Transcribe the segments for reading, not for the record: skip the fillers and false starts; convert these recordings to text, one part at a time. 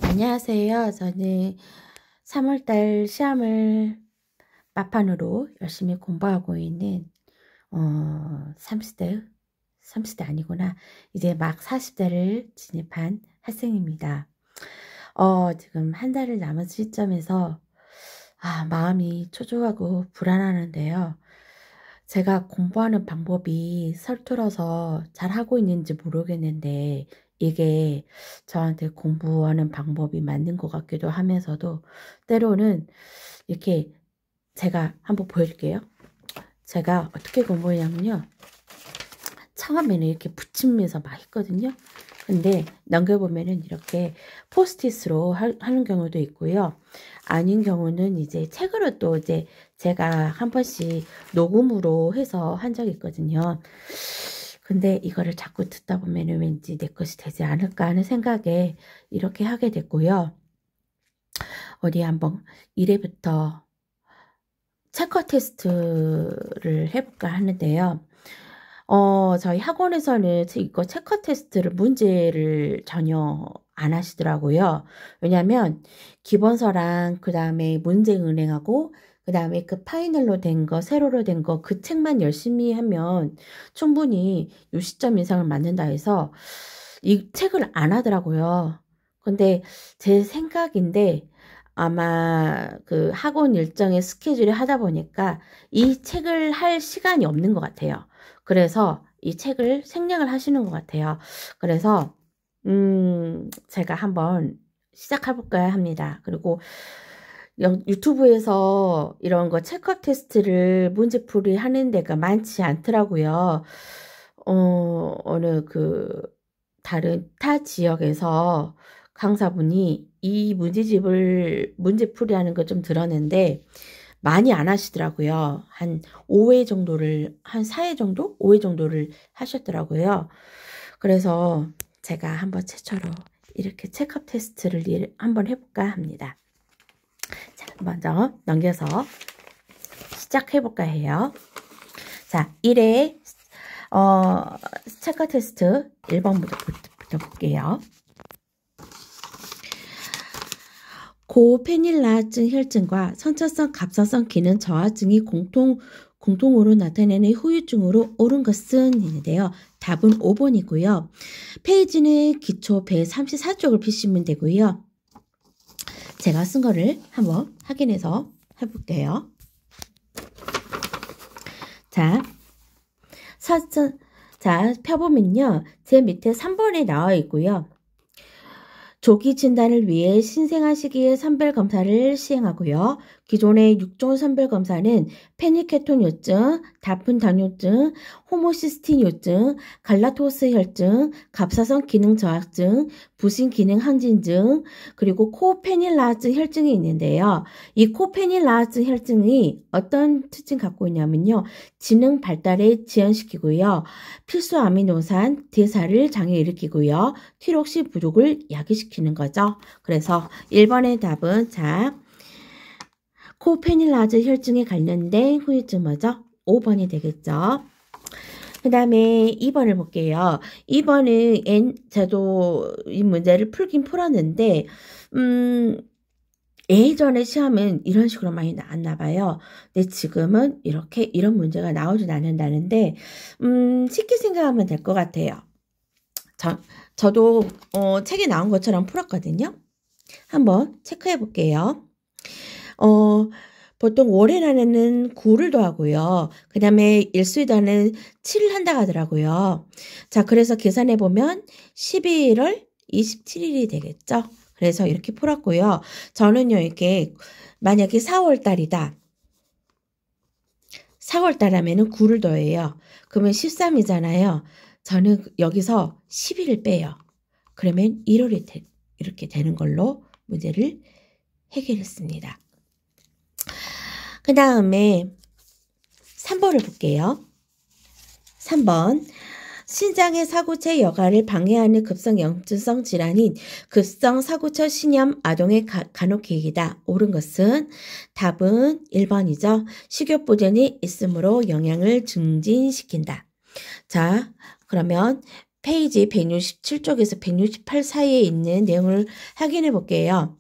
안녕하세요. 저는 3월달 시험을 막판으로 열심히 공부하고 있는 30대, 30대 아니구나. 이제 막 40대를 진입한 학생입니다. 지금 한 달을 남은 시점에서 마음이 초조하고 불안하는데요. 제가 공부하는 방법이 서툴어서 잘하고 있는지 모르겠는데 이게 저한테 공부하는 방법이 맞는 것 같기도 하면서도 때로는 이렇게 제가 한번 보여줄게요. 제가 어떻게 공부했냐면요. 처음에는 이렇게 붙이면서 막 했거든요. 근데 넘겨보면은 이렇게 포스트잇으로 하는 경우도 있고요. 아닌 경우는 이제 책으로 또 이제 제가 한 번씩 녹음으로 해서 한 적이 있거든요. 근데 이거를 자꾸 듣다 보면은 왠지 내 것이 되지 않을까 하는 생각에 이렇게 하게 됐고요. 어디 한번 1회부터 체커 테스트를 해볼까 하는데요. 저희 학원에서는 이거 체커 테스트를 문제를 전혀 안 하시더라고요. 왜냐면 기본서랑 그 다음에 문제은행하고 그 다음에 그 파이널로 된 거, 세로로 된 거 그 책만 열심히 하면 충분히 60점 이상을 맞는다 해서 이 책을 안 하더라고요. 근데 제 생각인데 아마 그 학원 일정의 스케줄을 하다 보니까 이 책을 할 시간이 없는 것 같아요. 그래서 이 책을 생략을 하시는 것 같아요. 그래서 제가 한번 시작해볼까 합니다. 그리고 유튜브에서 이런 거 체크 테스트를 문제풀이 하는 데가 많지 않더라고요. 어느 그 다른 타 지역에서 강사분이 이 문제집을 문제풀이 하는 거 좀 들었는데 많이 안 하시더라고요. 한 5회 정도를, 한 4회 정도? 5회 정도를 하셨더라고요. 그래서 제가 한번 최초로 이렇게 체크업 테스트를 한번 해볼까 합니다. 자, 먼저 넘겨서 시작해볼까 해요. 자, 1회, 체크업 테스트 1번부터 볼게요. 고페닐라증 혈증과 선천성 갑상선 기능 저하증이 공통으로 나타내는 후유증으로 옳은 것은 있는데요. 답은 5번이고요. 페이지는 기초 134쪽을 펴시면 되고요. 제가 쓴 거를 한번 확인해서 해볼게요. 자, 펴보면요. 제 밑에 3번에 나와 있고요. 조기 진단을 위해 신생아 시기에 선별검사를 시행하고요. 기존의 6종 선별검사는 페니케톤 요증, 다픈 당뇨증, 호모시스틴 요증, 갈라토스 혈증, 갑사선 기능 저하증, 부신 기능 항진증, 그리고 코페닐라증 혈증이 있는데요. 이 코페닐라증 혈증이 어떤 특징 갖고 있냐면요. 지능 발달에 지연시키고요. 필수 아미노산 대사를 장애 일으키고요. 티록시 부족을 야기시키는 거죠. 그래서 1번의 답은 코페닐라즈 혈증에 관련된 후유증 뭐죠? 5번이 되겠죠. 그 다음에 2번을 볼게요. 2번은 저도 이 문제를 풀긴 풀었는데 예전에 시험은 이런 식으로 많이 나왔나 봐요. 근데 지금은 이런 문제가 나오진 않는다는데 쉽게 생각하면 될 것 같아요. 저도 책에 나온 것처럼 풀었거든요. 한번 체크해 볼게요. 보통 월해라는 9를 더하고요. 그 다음에 일수이다는 7을 한다고 하더라고요. 자, 그래서 계산해 보면 12월 27일이 되겠죠. 그래서 이렇게 풀었고요. 저는요, 이렇게 만약에 4월달이다. 4월달 하면은 9를 더해요. 그러면 13이잖아요. 저는 여기서 10일을 빼요. 그러면 1월이 이렇게 되는 걸로 문제를 해결했습니다. 그 다음에 3번을 볼게요. 3번. 신장의 사구체 여가를 방해하는 급성 염증성 질환인 급성 사구체 신염 아동의 간혹계획이다. 옳은 것은 답은 1번이죠. 식욕보전이 있으므로 영양을 증진시킨다. 자, 그러면 페이지 167쪽에서 168 사이에 있는 내용을 확인해 볼게요.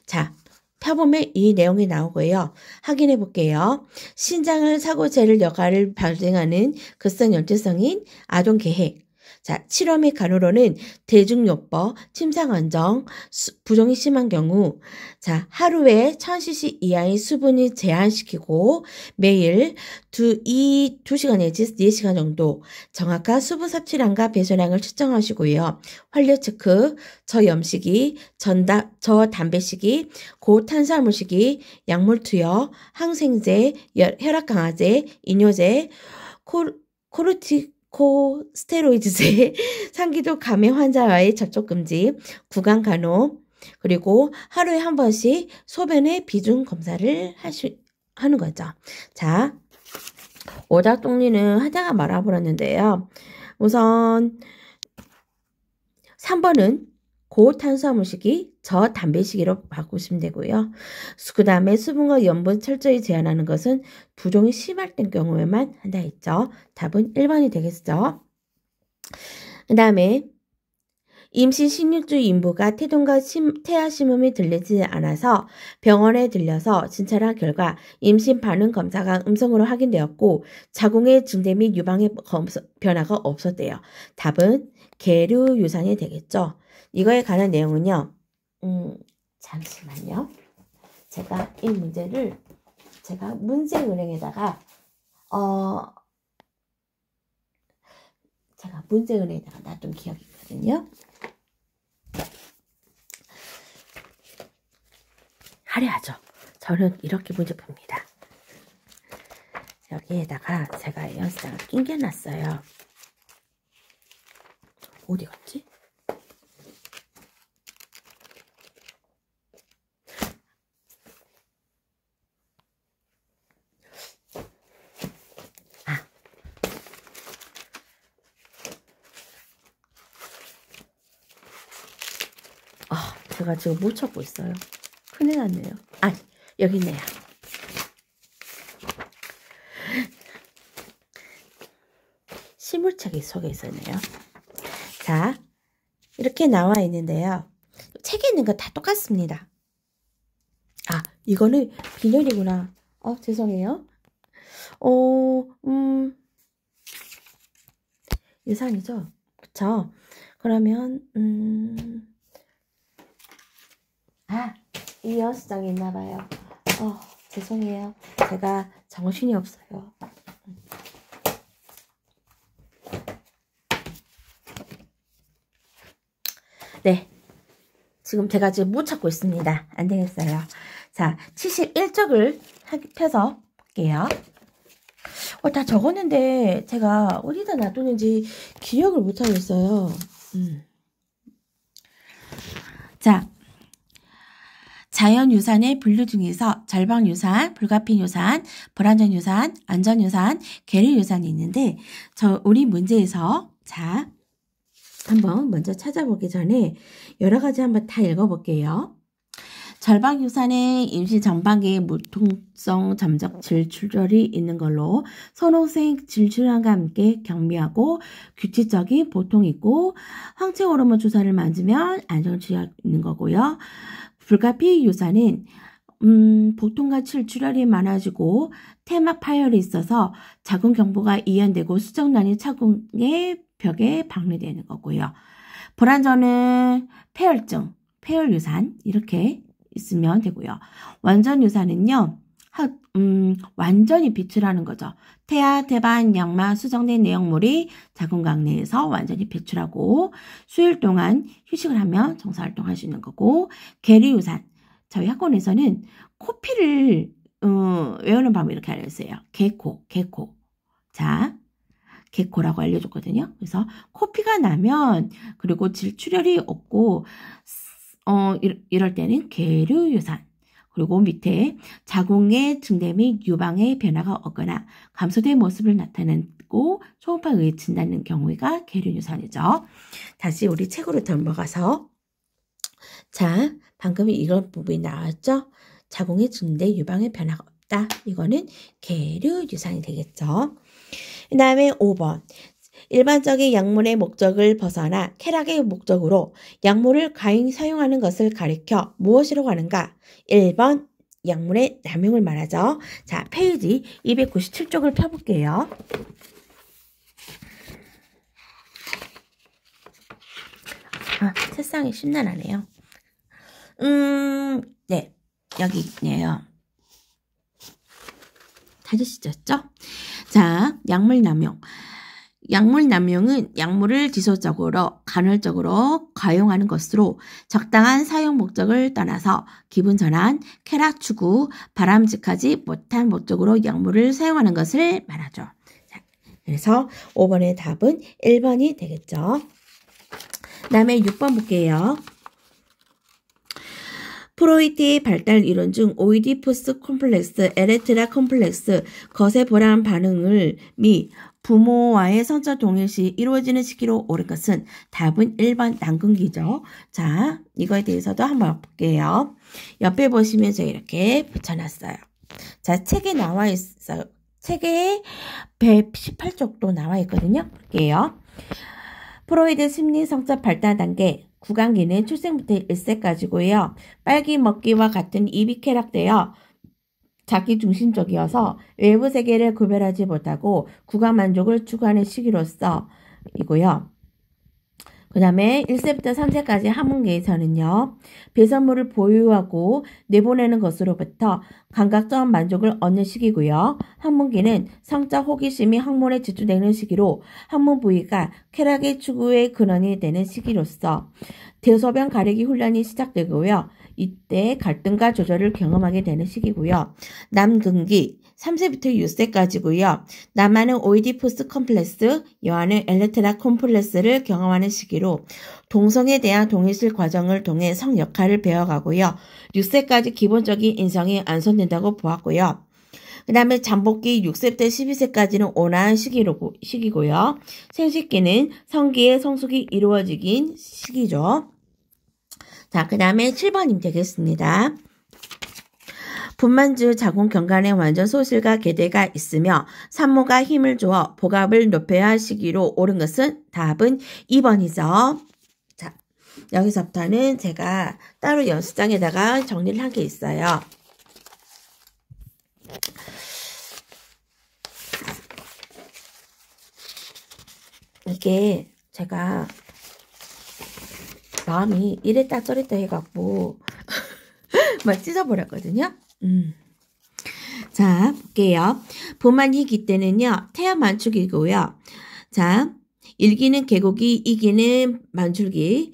자, 펴보면 이 내용이 나오고요. 확인해 볼게요. 신장을 사고제를 역할을 발생하는 급성 연체성인 아동계획. 자, 7화 간호로는 대중요법, 침상안정, 부종이 심한 경우, 자, 하루에 1000cc 이하의 수분을 제한시키고 매일 2시간 내지 4시간 정도 정확한 수분 섭취량과 배설량을 측정하시고요. 활력 체크, 저염식이, 저담배식이, 고탄수화물식이, 약물 투여, 항생제, 혈압 강화제, 이뇨제, 코르티코스테로이드제, 상기도 감염 환자와의 접촉 금지, 구강 간호, 그리고 하루에 한 번씩 소변의 비중 검사를 하는 거죠. 자, 오작동리는 하다가 말아버렸는데요. 우선 3번은 고탄수화물식이 저담배식이로 바꾸시면 되고요. 그 다음에 수분과 염분 철저히 제한하는 것은 부종이 심할 때 경우에만 한다 했죠. 답은 1번이 되겠죠. 그 다음에 임신 16주 인부가 태동과 태아 심음이 들리지 않아서 병원에 들려서 진찰한 결과 임신 반응 검사가 음성으로 확인되었고 자궁의 증대 및 유방의 변화가 없었대요. 답은 계류 유산이 되겠죠. 이거에 관한 내용은요. 잠시만요. 제가 이 문제를 제가 문제은행에다가 제가 문제은행에다가 놔둔 기억이 있거든요. 화려하죠. 저는 이렇게 문제 풉니다. 여기에다가 제가 연습장을 낑겨놨어요. 어디 갔지? 제가 지금 못 찾고 있어요. 큰일 났네요. 아, 여기 있네요. 시물책이 속에 있었네요. 자, 이렇게 나와 있는데요. 책에 있는 거 다 똑같습니다. 아, 이거는 빈혈이구나. 죄송해요. 유산이죠? 그쵸? 그러면, 이 연습장에 있나봐요. 죄송해요. 제가 정신이 없어요. 네. 지금 제가 못 찾고 있습니다. 안 되겠어요. 자, 71쪽을 펴서 볼게요. 다 적었는데 제가 어디다 놔두는지 기억을 못 하고 있어요. 자, 자연유산의 분류 중에서 절방유산, 불가피유산, 불완전유산, 안전유산, 계류유산이 있는데 우리 문제에서 자 한번 먼저 찾아보기 전에 여러 가지 한번 다 읽어볼게요. 절방유산의 임신 전반기에 무통성 점적 질출혈이 있는 걸로 선호생 질출혈과 함께 경미하고 규칙적인 보통이 있고 황체 호르몬 주사를 맞으면 안정치가 있는 거고요. 불가피 유산은 보통과 질출혈이 많아지고 태막 파열이 있어서 자궁 경부가 이완되고 수정란이 자궁의 벽에 방류되는 거고요. 불완전은 폐혈증, 폐혈유산 이렇게 있으면 되고요. 완전유산은요. 완전히 배출하는 거죠. 태아, 태반, 양마, 수정된 내용물이 자궁곽 내에서 완전히 배출하고 수일 동안 휴식을 하면 정상활동할 수 있는 거고 계류유산. 저희 학원에서는 코피를 외우는 방법이 이렇게 알려주세요. 개코. 자, 개코라고 알려줬거든요. 그래서 코피가 나면 그리고 질출혈이 없고 이럴 때는 계류유산. 그리고 밑에 자궁의 증대 및 유방의 변화가 없거나 감소된 모습을 나타내고 초음파에 의친다는 경우가 계류유산이죠. 다시 우리 책으로 넘어가서 자, 방금 이런 부분이 나왔죠? 자궁의 증대 유방의 변화가 없다. 이거는 계류유산이 되겠죠. 그 다음에 5번. 일반적인 약물의 목적을 벗어나 쾌락의 목적으로 약물을 과잉 사용하는 것을 가리켜 무엇이라고 하는가? 1번 약물의 남용을 말하죠. 자, 페이지 297쪽을 펴볼게요. 책상이 심란하네요. 네, 여기 있네요. 찾으시죠? 자, 약물 남용. 약물 남용은 약물을 지속적으로 간헐적으로 과용하는 것으로 적당한 사용 목적을 떠나서 기분 전환, 쾌락 추구, 바람직하지 못한 목적으로 약물을 사용하는 것을 말하죠. 자, 그래서 5번의 답은 1번이 되겠죠. 다음에 6번 볼게요. 프로이트의 발달 이론 중 오이디푸스 콤플렉스, 에레트라 콤플렉스, 거세 보람 반응을 미 부모와의 성적 동일 시 이루어지는 시기로 옳은 것은 답은 1번 난근기죠. 자, 이거에 대해서도 한번 볼게요. 옆에 보시면 제가 이렇게 붙여놨어요. 자, 책에 나와 있어요. 책에 118쪽도 나와 있거든요. 볼게요. 프로이드 심리 성적 발달 단계 구강기는 출생부터 1세까지고요. 빨기 먹기와 같은 입이 쾌락되어 자기중심적이어서 외부 세계를 구별하지 못하고 구강 만족을 추구하는 시기로서 이고요. 그 다음에 1세부터 3세까지 학문기에서는요. 배설물을 보유하고 내보내는 것으로부터 감각적 만족을 얻는 시기고요. 학문기는 성적 호기심이 학문에 집중되는 시기로 학문 부위가 쾌락의 추구의 근원이 되는 시기로서 대소변 가리기 훈련이 시작되고요. 이때 갈등과 조절을 경험하게 되는 시기고요. 남근기 3세부터 6세까지고요. 남아는 오이디푸스 컴플렉스, 여아는 엘레트라 콤플렉스를 경험하는 시기로 동성에 대한 동일실 과정을 통해 성 역할을 배워가고요. 6세까지 기본적인 인성이 완성된다고 보았고요. 그 다음에 잠복기 6세부터 12세까지는 온화한 시기고요. 생식기는 성기의 성숙이 이루어지긴 시기죠. 자, 그 다음에 7번이 되겠습니다. 분만주 자궁 경관에 완전 소실과 개대가 있으며 산모가 힘을 주어 복압을 높여야 할 시기로 옳은 것은 답은 2번이죠. 자, 여기서부터는 제가 따로 연습장에다가 정리를 한 게 있어요. 이게 제가 마음이 이랬다 저랬다 해갖고 막 찢어버렸거든요. 자, 볼게요. 분만희기 때는요. 태아 만축이고요. 자, 1기는 개고기, 2기는 만출기,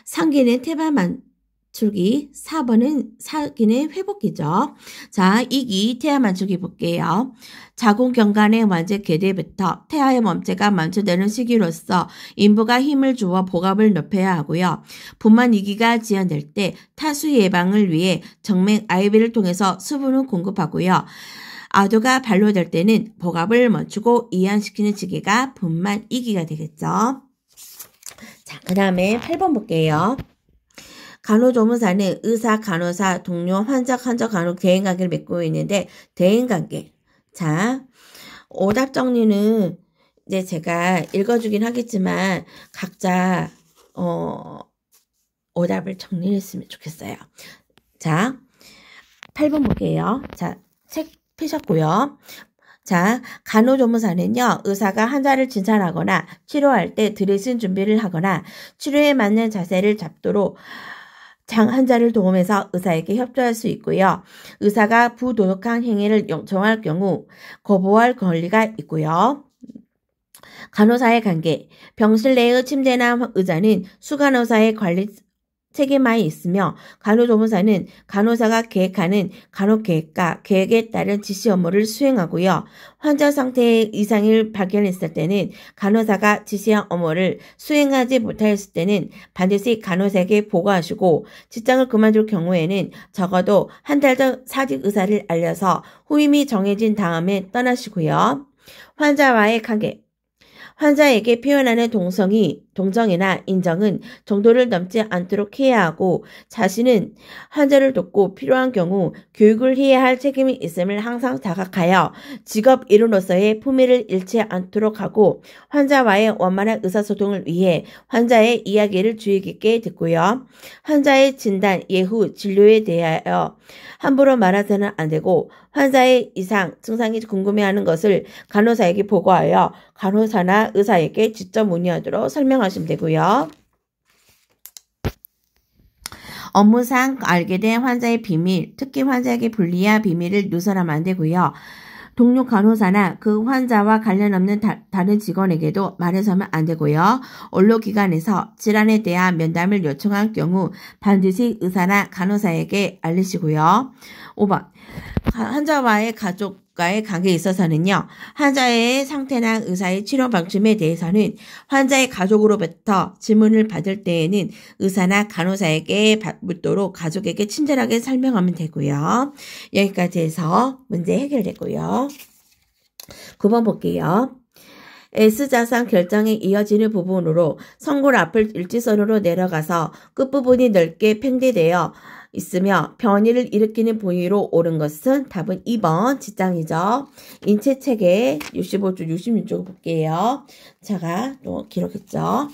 3기는 태아 만출기, 4기는 회복기죠. 자, 2기 태아 만축기 볼게요. 자궁경관의 완제 개대부터 태아의 몸체가 만초되는 시기로서 인부가 힘을 주어 복압을 높여야 하고요. 분만 2기가 지연될 때 타수 예방을 위해 정맥 IV를 통해서 수분을 공급하고요. 아도가 반로될 때는 복압을 멈추고 이완시키는 시기가 분만 2기가 되겠죠. 자, 그 다음에 8번 볼게요. 간호조무사는 의사, 간호사, 동료, 환자, 간호 대인관계를 맺고 있는데 대인관계. 자, 오답 정리는 이제 제가 읽어주긴 하겠지만 각자 오답을 정리했으면 좋겠어요. 자, 8번 볼게요. 자, 책 펴셨고요. 자, 간호조무사는요, 의사가 환자를 진찰하거나 치료할 때 드레싱 준비를 하거나 치료에 맞는 자세를 잡도록 환자를 도움해서 의사에게 협조할 수 있고요. 의사가 부도덕한 행위를 요청할 경우 거부할 권리가 있고요. 간호사의 관계. 병실 내의 침대나 의자는 수간호사의 관리 책임하에 있으며 간호조무사는 간호사가 계획하는 간호계획과 계획에 따른 지시 업무를 수행하고요. 환자 상태의 이상을 발견했을 때는 간호사가 지시한 업무를 수행하지 못하였을 때는 반드시 간호사에게 보고하시고 직장을 그만둘 경우에는 적어도 한 달 전 사직 의사를 알려서 후임이 정해진 다음에 떠나시고요. 환자와의 관계. 환자에게 표현하는 동정이나 인정은 정도를 넘지 않도록 해야 하고 자신은 환자를 돕고 필요한 경우 교육을 해야 할 책임이 있음을 항상 자각하여 직업 일원으로서의 품위를 잃지 않도록 하고 환자와의 원만한 의사소통을 위해 환자의 이야기를 주의 깊게 듣고요. 환자의 진단, 예후, 진료에 대하여 함부로 말하서는 안 되고 환자의 이상, 증상이 궁금해하는 것을 간호사에게 보고하여 간호사나 의사에게 직접 문의하도록 설명하시면 되고요. 업무상 알게 된 환자의 비밀, 특히 환자에게 불리한 비밀을 누설하면 안 되고요. 동료 간호사나 그 환자와 관련 없는 다른 직원에게도 말해서는 안 되고요. 언론기관에서 질환에 대한 면담을 요청한 경우 반드시 의사나 간호사에게 알리시고요. 5번. 환자와의 가족과의 관계에 있어서는요. 환자의 상태나 의사의 치료 방침에 대해서는 환자의 가족으로부터 질문을 받을 때에는 의사나 간호사에게 묻도록 가족에게 친절하게 설명하면 되고요. 여기까지 해서 문제 해결되고요. 9번 볼게요. S자상 결정에 이어지는 부분으로 성골 앞을 일직선으로 내려가서 끝부분이 넓게 팽대되어 있으며 변이를 일으키는 부위로 오른 것은 답은 2번 지장이죠. 인체체계 65쪽, 66쪽 볼게요. 제가 또 기록했죠.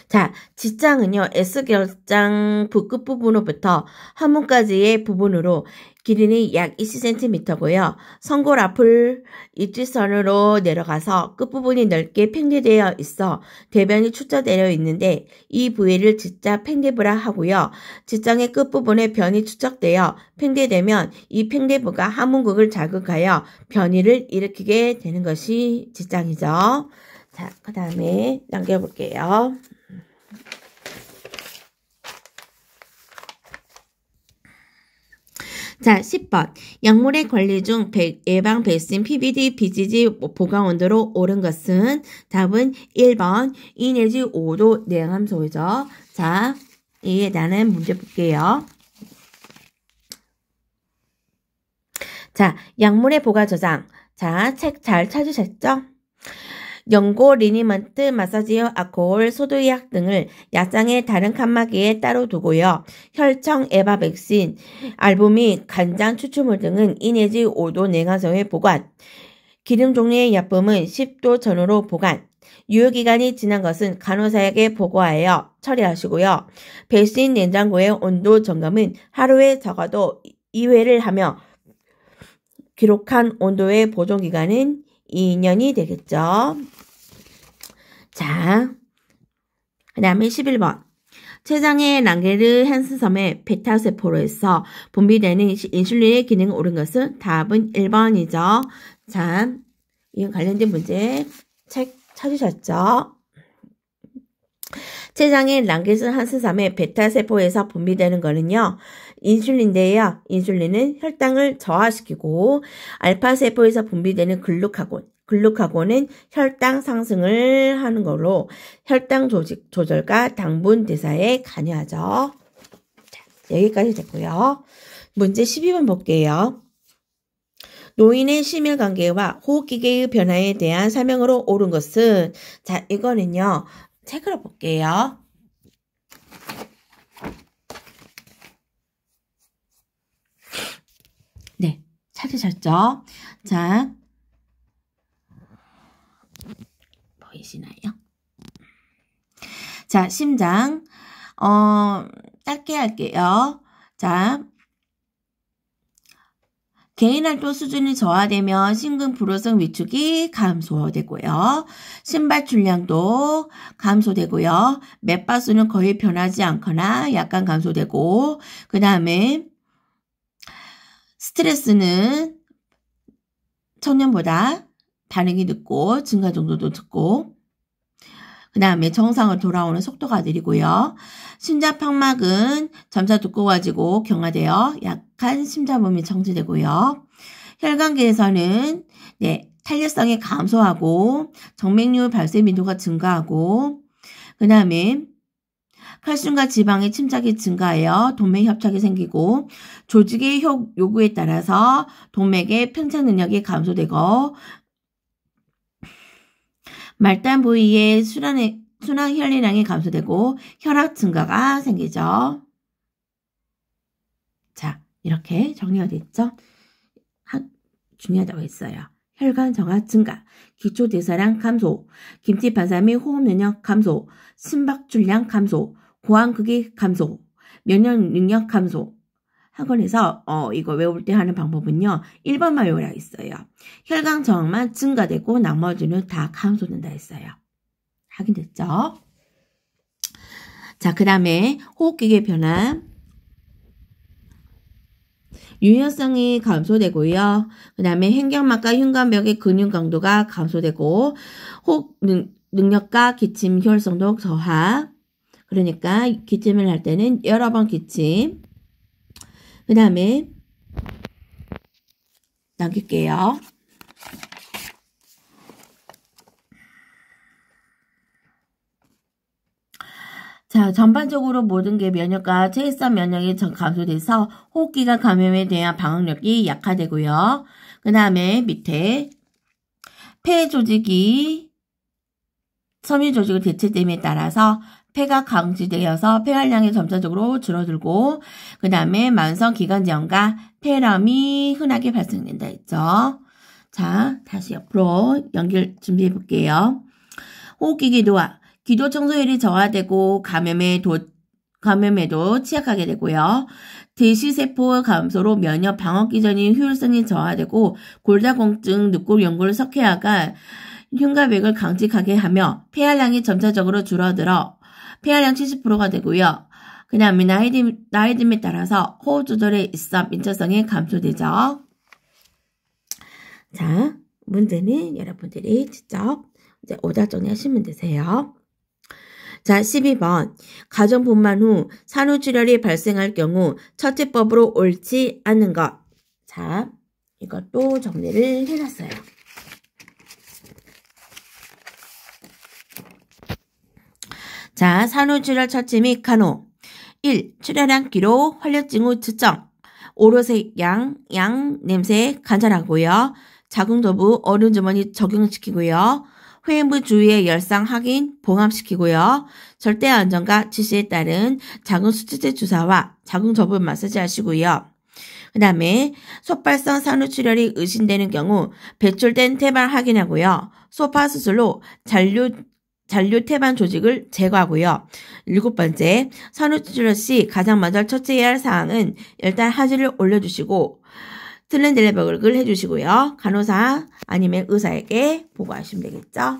자, 지장은요. S결장 끝부분으로부터 항문까지의 부분으로 길이는 약 20cm고요. 성골 앞을 일직선으로 내려가서 끝부분이 넓게 팽대되어 있어 대변이 축적되어 있는데 이 부위를 지자 팽대부라 하고요. 지장의 끝부분에 변이 축적되어 팽대되면 이 팽대부가 항문극을 자극하여 변이를 일으키게 되는 것이 지장이죠. 자, 그 다음에 남겨볼게요. 자, 10번. 약물의 관리 중 예방 백신 PBD, BCG 보관 온도로 오른 것은 답은 1번 2 내지 5도 내감소이죠. 자, 이에 대한 문제 볼게요. 자, 약물의 보관 저장. 자, 책 잘 찾으셨죠? 연고, 리니먼트, 마사지용, 알코올, 소독약 등을 약장의 다른 칸막이에 따로 두고요. 혈청, 에바 백신, 알부민, 간장, 추출물 등은 2 내지 5도 냉각성에 보관. 기름 종류의 약품은 10도 전후로 보관. 유효기간이 지난 것은 간호사에게 보고하여 처리하시고요. 백신 냉장고의 온도 점검은 하루에 적어도 2회를 하며 기록한 온도의 보존기간은 2년이 되겠죠. 자, 그 다음에 11번. 췌장의 랑게르 한스섬의 베타세포로에서 분비되는 인슐린의 기능이 오른 것은 답은 1번이죠. 자, 이와 관련된 문제 책 찾으셨죠? 췌장의 랑게르 한스섬의 베타세포에서 분비되는 거는요. 인슐린인데요. 인슐린은 혈당을 저하시키고 알파세포에서 분비되는 글루카곤은 혈당 상승을 하는 걸로 혈당 조절과 당분 대사에 관여하죠. 자, 여기까지 됐고요. 문제 12번 볼게요. 노인의 심혈관계와 호흡기계의 변화에 대한 설명으로 옳은 것은 자, 이거는요. 책으로 볼게요. 네, 찾으셨죠? 자, 보이시나요? 자, 심장, 짧게 할게요. 자, 개인활동 수준이 저하되면 심근 불호성 위축이 감소되고요. 심발 출량도 감소되고요. 맷바수는 거의 변하지 않거나 약간 감소되고, 그 다음에 스트레스는 청년보다 반응이 늦고 증가 정도도 늦고, 그 다음에 정상으로 돌아오는 속도가 느리고요. 심장팍막은 점차 두꺼워지고 경화되어 약한 심장범위 정지되고요. 혈관계에서는 탄력성이 감소하고 정맥류 발생 빈도가 증가하고, 그 다음에 칼슘과 지방의 침착이 증가하여 동맥 협착이 생기고, 조직의 요구에 따라서 동맥의 팽창 능력이 감소되고, 말단 부위의 순환 혈류량이 감소되고 혈압 증가가 생기죠. 자, 이렇게 정리가 됐죠? 중요하다고 했어요. 혈관 정화 증가, 기초대사량 감소, 김치 반사 및 호흡 면역 감소, 심박출량 감소, 고환 크기 감소, 면역 능력 감소. 학원에서 이거 외울 때 하는 방법은요. 1번만 외우라 했어요. 혈관 정화만 증가되고 나머지는 다 감소된다 했어요. 확인됐죠? 자, 그 다음에 호흡기계 변화. 유연성이 감소되고요. 그 다음에 횡격막과 흉관벽의 근육 강도가 감소되고 호흡 능력과 기침 효율성도 저하. 그러니까 기침을 할 때는 여러 번 기침. 그 다음에 남길게요. 자, 전반적으로 모든 게 면역과 체외성 면역이 감소돼서 호흡기가 감염에 대한 방어력이 약화되고요. 그 다음에 밑에 폐 조직이 섬유 조직을 대체됨에 따라서 폐가 강지되어서 폐활량이 점차적으로 줄어들고 그 다음에 만성 기관지염과 폐렴이 흔하게 발생된다 했죠. 자, 다시 옆으로 연결 준비해 볼게요. 호흡기계 노화. 기도 청소율이 저하되고 감염에도 취약하게 되고요. 대시세포 감소로 면역 방어 기전이 효율성이 저하되고 골다공증, 늑골, 연골, 석회화가 흉가백을 강직하게 하며 폐활량이 점차적으로 줄어들어 폐활량 70%가 되고요. 그 다음에 나이 듦에 따라서 호흡 조절에 있어 민첩성이 감소되죠. 자, 문제는 여러분들이 직접 이제 오답 정리하시면 되세요. 자, 12번. 가정분만 후 산후출혈이 발생할 경우 처치법으로 옳지 않는 것. 자, 이것도 정리를 해놨어요. 자, 산후출혈 처치 및 간호. 1. 출혈량 기록, 활력증 후 측정. 오로색 양, 냄새 관찰하고요. 자궁도부 얼음주머니 적용시키고요. 회음부 주위의 열상 확인, 봉합시키고요. 절대 안전과 지시에 따른 자궁 수치제 주사와 자궁 접은 마사지 하시고요. 그 다음에 소발성 산후출혈이 의심되는 경우 배출된 태반 확인하고요. 소파 수술로 잔류 태반 조직을 제거하고요. 7번째, 산후출혈 시 가장 먼저 처치해야 할 사항은 일단 하지를 올려주시고 틀린 딜레버극을 해주시고요. 간호사 아니면 의사에게 보고하시면 되겠죠.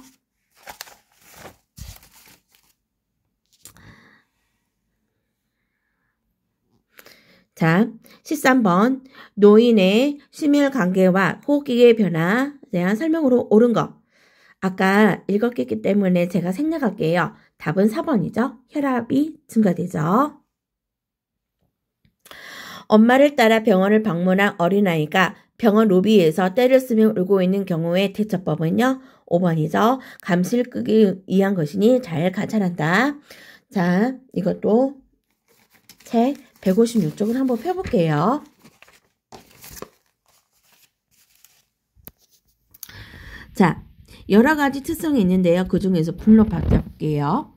자, 13번 노인의 심혈관계와 호흡기계의 변화에 대한 설명으로 옳은 것. 아까 읽었기 때문에 제가 생략할게요. 답은 4번이죠. 혈압이 증가되죠. 엄마를 따라 병원을 방문한 어린아이가 병원 로비에서 떼를 쓰며 울고 있는 경우의 대처법은요. 5번이죠. 감실 끄기 위한 것이니 잘 관찰한다. 자, 이것도 책 156쪽을 한번 펴볼게요. 자, 여러 가지 특성이 있는데요. 그 중에서 불로 바꿔볼게요.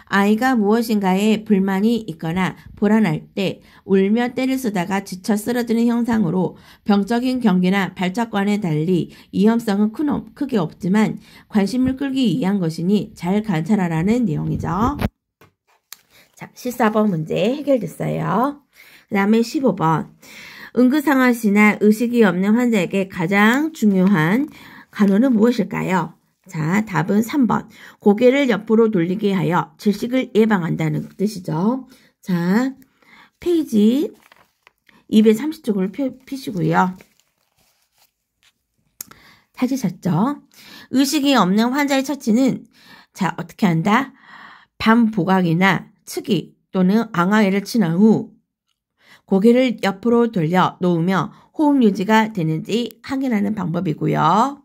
아이가 무엇인가에 불만이 있거나 불안할 때 울며 떼를 쓰다가 지쳐 쓰러지는 형상으로 병적인 경계나 발작과는 달리 위험성은 크게 없지만 관심을 끌기 위한 것이니 잘 관찰하라는 내용이죠. 자, 14번 문제 해결됐어요. 그 다음에 15번. 응급상황시나 의식이 없는 환자에게 가장 중요한 간호는 무엇일까요? 자, 답은 3번. 고개를 옆으로 돌리게 하여 질식을 예방한다는 뜻이죠. 자, 페이지 230쪽을 펴시고요. 찾으셨죠? 의식이 없는 환자의 처치는 자, 어떻게 한다? 반보각이나 측이 또는 앙하회를 친한 후 고개를 옆으로 돌려 놓으며 호흡 유지가 되는지 확인하는 방법이고요.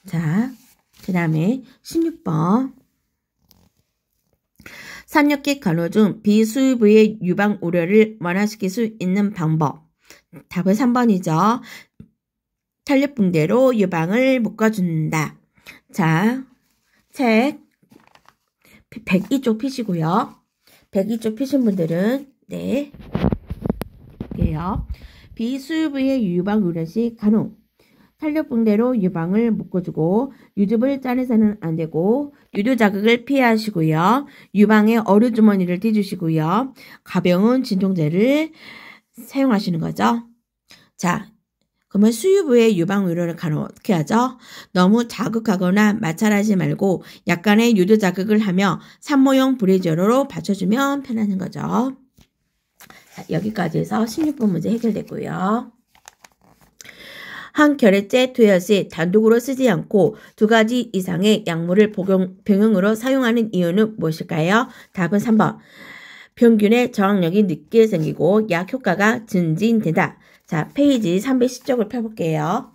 자, 그 다음에 16번. 산역기 간호 중 비수유부의 유방 우려를 완화시킬 수 있는 방법. 답은 3번이죠. 탄력붕대로 유방을 묶어준다. 자, 책 102쪽 피시고요. 102쪽 피신 분들은 네, 볼게요. 비수유부의 유방 유렛이 간혹 탄력붕대로 유방을 묶어주고 유즙을 짜내서는 안 되고 유두 자극을 피하시고요. 유방에 어류주머니를 띄주시고요. 가벼운 진통제를 사용하시는 거죠. 자, 그러면 수유부의 유방 위로를 간혹 어떻게 하죠? 너무 자극하거나 마찰하지 말고 약간의 유두 자극을 하며 산모용 브래지어로 받쳐주면 편하는 거죠. 자, 여기까지 해서 16번 문제 해결됐고요. 한 결핵제 투여 시 단독으로 쓰지 않고 2가지 이상의 약물을 병용으로 사용하는 이유는 무엇일까요? 답은 3번. 병균의 저항력이 늦게 생기고 약 효과가 증진된다. 자, 페이지 310쪽을 펴볼게요.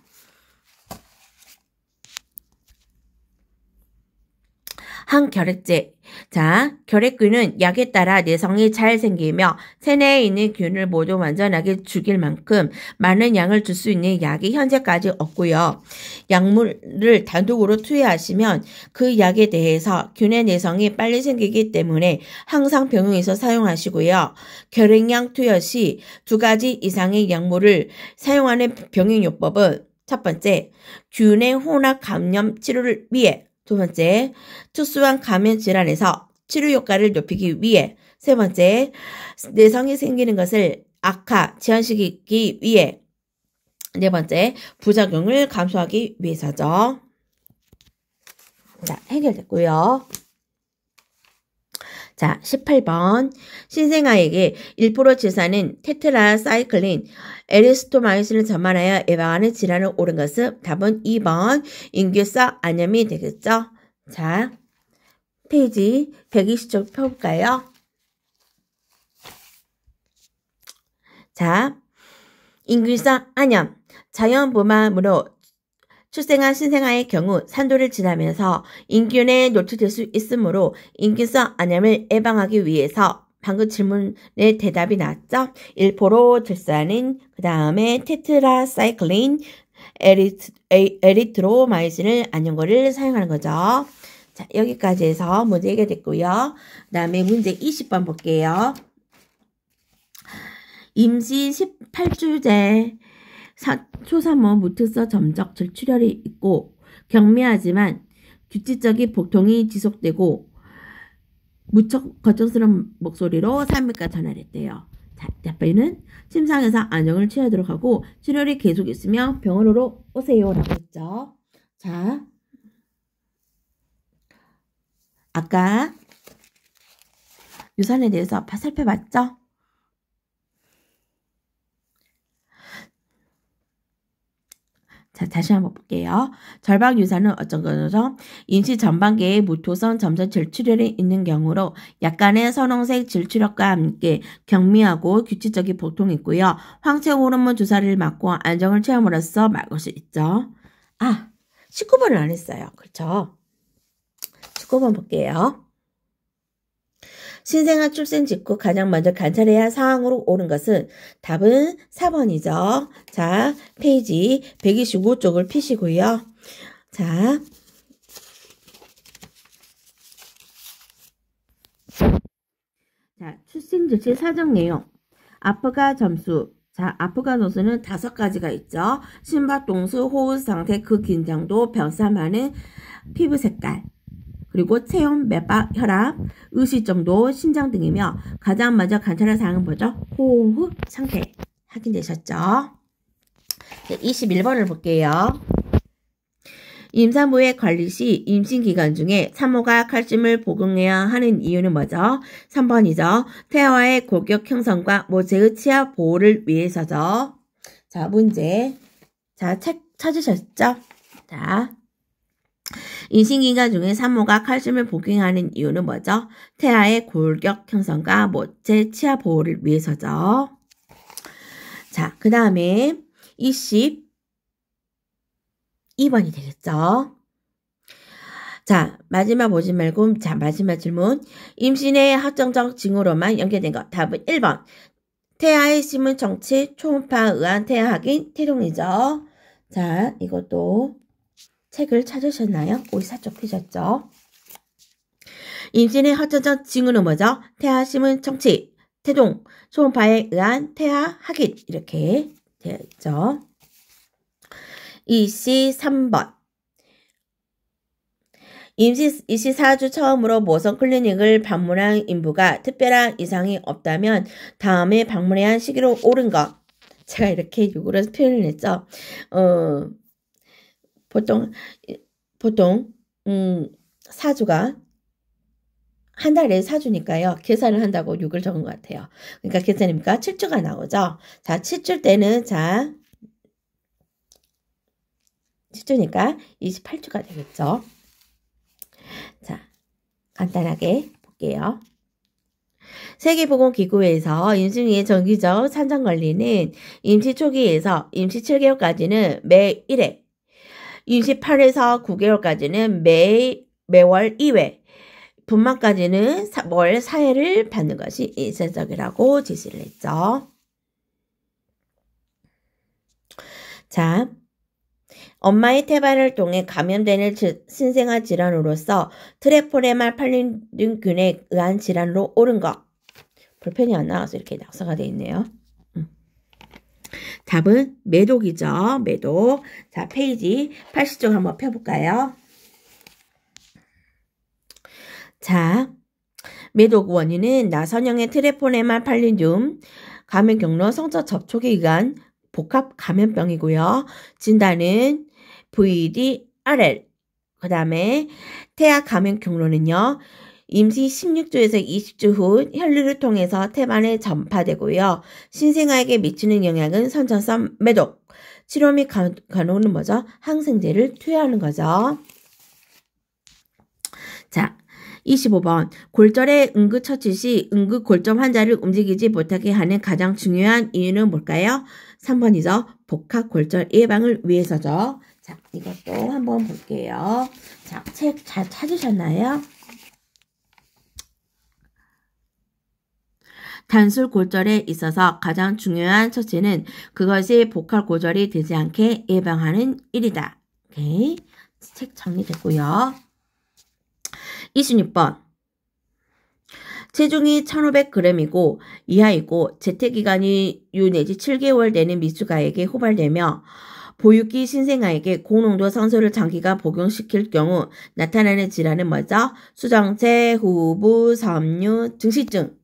한 결핵제. 자, 결핵균은 약에 따라 내성이 잘 생기며 체내에 있는 균을 모두 완전하게 죽일 만큼 많은 양을 줄 수 있는 약이 현재까지 없고요. 약물을 단독으로 투여하시면 그 약에 대해서 균의 내성이 빨리 생기기 때문에 항상 병용해서 사용하시고요. 결핵약 투여 시 2가지 이상의 약물을 사용하는 병용요법은 첫 번째, 균의 혼합 감염 치료를 위해, 두 번째, 특수한 감염 질환에서 치료 효과를 높이기 위해, 세 번째, 내성이 생기는 것을 악화, 제한시키기 위해, 네 번째, 부작용을 감소하기 위해서죠. 자, 해결됐고요. 자, 18번. 신생아에게 1% 치사는 테트라사이클린, 에리스토마이신을 전만하여 예방하는 질환을 옳은 것은 답은 2번 인규성 안염이 되겠죠. 자, 페이지 120쪽 펴볼까요? 자, 인규성 안염. 자연부맘으로 출생한 신생아의 경우 산도를 지나면서 인균에 노출될 수 있으므로 인균성 안염을 예방하기 위해서 방금 질문의 대답이 나왔죠? 1% 질사는 그 다음에 테트라사이클린, 에리트로마이신을 안염고를 사용하는 거죠. 자, 여기까지 해서 문제 해결됐고요. 그 다음에 문제 20번 볼게요. 임시 18주제 초산모 무트서 점적 질출혈이 있고 경미하지만 규칙적인 복통이 지속되고 무척 걱정스러운 목소리로 산부인과 전화를 했대요. 자, 답변은 침상에서 안정을 취하도록 하고 출혈이 계속 있으면 병원으로 오세요 라고 했죠. 자, 아까 유산에 대해서 살펴봤죠? 자, 다시 한번 볼게요. 절박 유산은 어떤 거죠? 임시 전반기에 무토성 점전 질출혈이 있는 경우로 약간의 선홍색 질출혈과 함께 경미하고 규칙적인 복통이 있고요. 황체 호르몬 주사를 맞고 안정을 취함으로써 막을 수 있죠. 아, 19번을 안 했어요. 그렇죠? 19번 볼게요. 신생아 출생 직후 가장 먼저 관찰해야 할 사항으로 옳은 것은 답은 4번이죠. 자, 페이지 125쪽을 피시고요. 자, 출생 즉시 사정 내용. 아프가 점수. 자, 아프가 점수는 5가지가 있죠. 심박동수, 호흡 상태, 그 긴장도, 변삼하는 피부 색깔. 그리고 체온, 맥박, 혈압, 의식 정도, 신장 등이며 가장 먼저 관찰할 사항은 뭐죠? 호흡 상태 확인되셨죠? 네, 21번을 볼게요. 임산부의 관리 시 임신 기간 중에 산모가 칼슘을 복용해야 하는 이유는 뭐죠? 3번이죠. 태아와의 골격 형성과 모체의 치아 보호를 위해서죠. 자, 문제. 자, 책 찾으셨죠? 자, 임신기간 중에 산모가 칼슘을 복용하는 이유는 뭐죠? 태아의 골격 형성과 모체 치아 보호를 위해서죠. 자, 그 다음에 22번이 되겠죠. 자, 마지막 보지 말고, 자, 마지막 질문. 임신의 확정적 징후로만 연결된 것. 답은 1번. 태아의 심은 정치, 초음파에 의한 태아 확인, 태동이죠. 자, 이것도 책을 찾으셨나요? 54쪽 펴셨죠? 임신의 허천적 징후는 뭐죠? 태아 심은 청취, 태동, 초음파에 의한 태아 확인 이렇게 되어 있죠. 23번 임시 24주 처음으로 모성 클리닉을 방문한 인부가 특별한 이상이 없다면 다음에 방문해야 한 시기로 옳은 것. 제가 이렇게 요구를 표현을 했죠. 보통 4주가 한 달에 4주니까요. 계산을 한다고 6을 적은 것 같아요. 그러니까 계산입니까? 7주가 나오죠. 자, 7주 때는 자 7주니까 28주가 되겠죠. 자, 간단하게 볼게요. 세계보건기구에서 임신 후에 정기적 산정관리는 임시 초기에서 임시 7개월까지는 매 1회, 임시 8에서 9개월까지는 매월 2회, 분만까지는 월 4회를 받는 것이 일반적이라고 지시를 했죠. 자, 엄마의 태반을 통해 감염되는 신생아 질환으로서 트레포레말 팔린균에 의한 질환으로 옳은 것. 볼펜이 안 나와서 이렇게 낙서가 되어 있네요. 답은 매독이죠. 매독. 자, 페이지 80쪽 한번 펴볼까요? 자, 매독 원인은 나선형의 트레포레말 팔린균 감염 경로 성적 접촉에 의한 복합 감염병이고요. 진단은 VD-RL. 그 다음에 태아 감염 경로는요. 임시 16주에서 20주 후 혈류를 통해서 태반에 전파되고요. 신생아에게 미치는 영향은 선천성 매독. 치료 및 간호는 뭐죠? 항생제를 투여하는 거죠. 자, 25번 골절의 응급처치 시 응급골절 환자를 움직이지 못하게 하는 가장 중요한 이유는 뭘까요? 3번이죠. 복합골절 예방을 위해서죠. 자, 이것도 한번 볼게요. 자, 책 잘 찾으셨나요? 단술골절에 있어서 가장 중요한 처치는 그것이 복합골절이 되지 않게 예방하는 일이다. 오케이. 책 정리됐고요. 26번 체중이 1500g이고 이하이고 재택기간이 6 내지 7개월 되는 미숙아에게 호발되며 보육기 신생아에게 고농도 산소를 장기간 복용시킬 경우 나타나는 질환은 뭐죠? 수정체, 후부, 섬유, 증식증.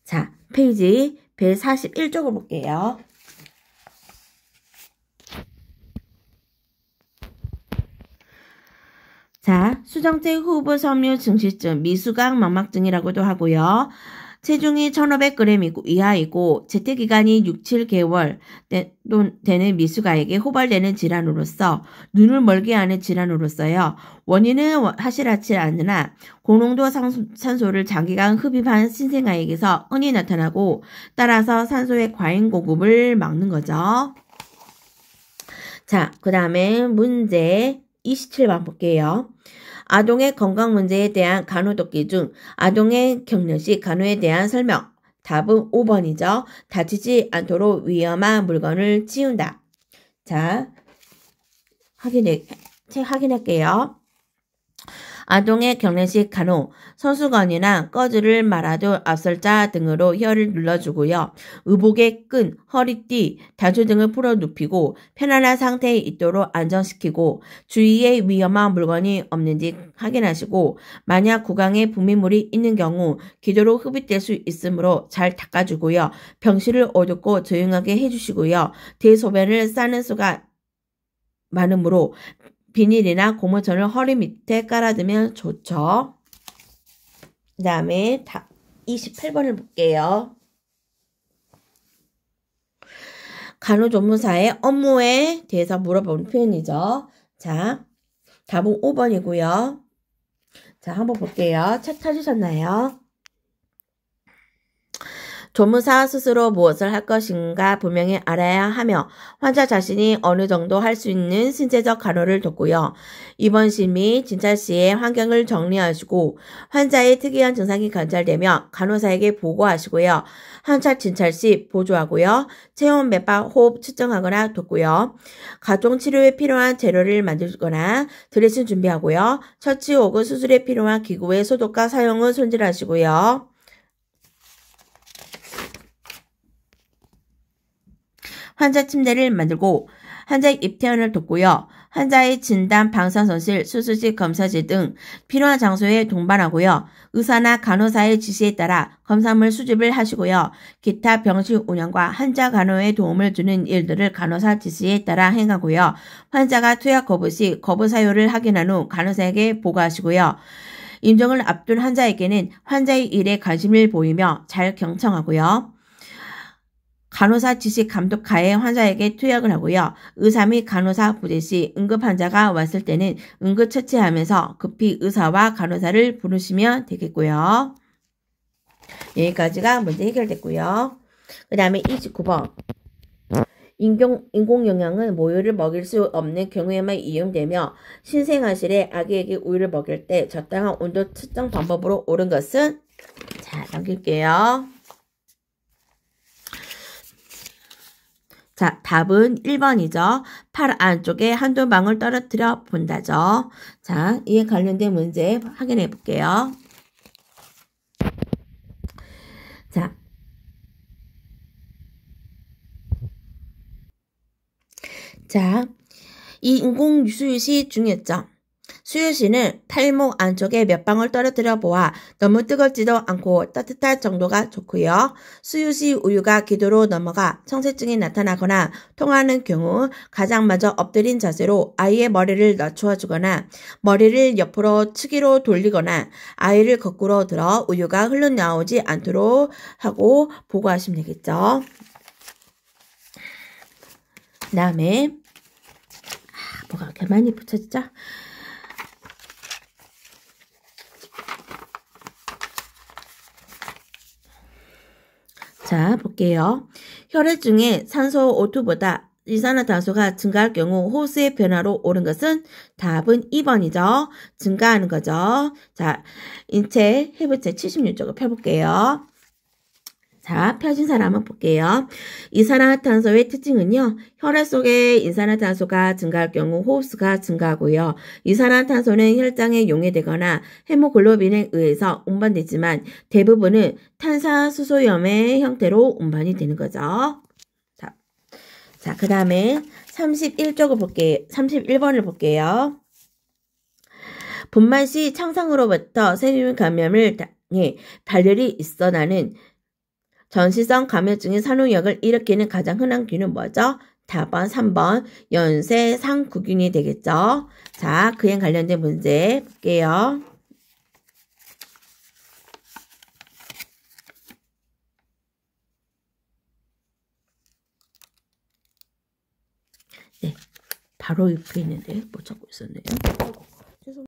자, 페이지 141쪽을 볼게요. 자, 수정체 후부 섬유 증식증, 미수강 망막증이라고도 하고요. 체중이 1500g이고 이하이고 재택기간이 6, 7개월 되는 미숙아에게 호발되는 질환으로서 눈을 멀게 하는 질환으로서요. 원인은 확실하지 않으나 고농도 산소를 장기간 흡입한 신생아에게서 흔히 나타나고 따라서 산소의 과잉 공급을 막는 거죠. 자, 그 다음에 문제 27번 볼게요. 아동의 건강 문제에 대한 간호독기 중 아동의 격려식 간호에 대한 설명. 답은 5번이죠. 다치지 않도록 위험한 물건을 치운다. 자, 확인할게요. 아동의 격려식 간호, 손수건이나 꺼즈를 말아둔 앞설자 등으로 혀를 눌러주고요. 의복의 끈, 허리띠, 단추 등을 풀어 눕히고 편안한 상태에 있도록 안정시키고 주위에 위험한 물건이 없는지 확인하시고 만약 구강에 분비물이 있는 경우 기도로 흡입될 수 있으므로 잘 닦아주고요. 병실을 어둡고 조용하게 해주시고요. 대소변을 싸는 수가 많으므로 비닐이나 고무천을 허리 밑에 깔아두면 좋죠. 그 다음에 28번을 볼게요. 간호조무사의 업무에 대해서 물어보는 표현이죠. 자, 답은 5번이고요. 자, 한번 볼게요. 책 찾으셨나요? 조무사 스스로 무엇을 할 것인가 분명히 알아야 하며 환자 자신이 어느 정도 할 수 있는 신체적 간호를 돕고요. 입원 시 및 진찰 시에 환경을 정리하시고 환자의 특이한 증상이 관찰되며 간호사에게 보고하시고요. 환자 진찰 시 보조하고요. 체온, 맥박, 호흡 측정하거나 돕고요. 각종 치료에 필요한 재료를 만들거나 드레싱 준비하고요. 처치 혹은 수술에 필요한 기구의 소독과 사용을 손질하시고요. 환자 침대를 만들고 환자의 입퇴원을 돕고요. 환자의 진단, 방사선실, 수술실 검사실 등 필요한 장소에 동반하고요. 의사나 간호사의 지시에 따라 검사물 수집을 하시고요. 기타 병실 운영과 환자 간호에 도움을 주는 일들을 간호사 지시에 따라 행하고요. 환자가 투약 거부 시 거부 사유를 확인한 후 간호사에게 보고하시고요. 임종을 앞둔 환자에게는 환자의 일에 관심을 보이며 잘 경청하고요. 간호사 지시 감독하에 환자에게 투약을 하고요. 의사 및 간호사 부재 시 응급 환자가 왔을 때는 응급 처치하면서 급히 의사와 간호사를 부르시면 되겠고요. 여기까지가 문제 해결됐고요. 그 다음에 29번. 인공영양은 모유를 먹일 수 없는 경우에만 이용되며 신생아실에 아기에게 우유를 먹일 때 적당한 온도 측정 방법으로 옳은 것은? 자, 넘길게요. 자, 답은 1번이죠. 팔 안쪽에 한두 방울 떨어뜨려 본다죠. 자, 이에 관련된 문제 확인해 볼게요. 자, 이 인공수유시 중요점. 수유시는 팔목 안쪽에 몇 방울 떨어뜨려 보아 너무 뜨겁지도 않고 따뜻할 정도가 좋고요. 수유시 우유가 기도로 넘어가 청색증이 나타나거나 통하는 경우 가장 먼저 엎드린 자세로 아이의 머리를 낮추어 주거나 머리를 옆으로 측위로 돌리거나 아이를 거꾸로 들어 우유가 흘러나오지 않도록 하고 보고하시면 되겠죠. 그 다음에 뭐가 이렇게 많이 붙였죠? 자, 볼게요. 혈액 중에 산소 O2보다 이산화탄소가 증가할 경우 호수의 변화로 옳은 것은? 답은 2번이죠. 증가하는 거죠. 자, 인체 해부체 76쪽을 펴볼게요. 자, 펴진 사람 한번 볼게요. 이산화탄소의 특징은요. 혈액 속에 이산화탄소가 증가할 경우 호흡수가 증가하고요. 이산화탄소는 혈장에 용해되거나 헤모글로빈에 의해서 운반되지만 대부분은 탄산수소염의 형태로 운반이 되는 거죠. 자, 그 다음에 31쪽을 볼게요. 31번을 볼게요. 분만 시 창상으로부터 세균 감염을 당해 발열이 있어 나는 전시성 감염증의 산후역을 일으키는 가장 흔한 균은 뭐죠? 답은 3번 연쇄상구균이 되겠죠. 자, 그에 관련된 문제 볼게요. 네, 바로 옆에 있는데 못 찾고 있었네요.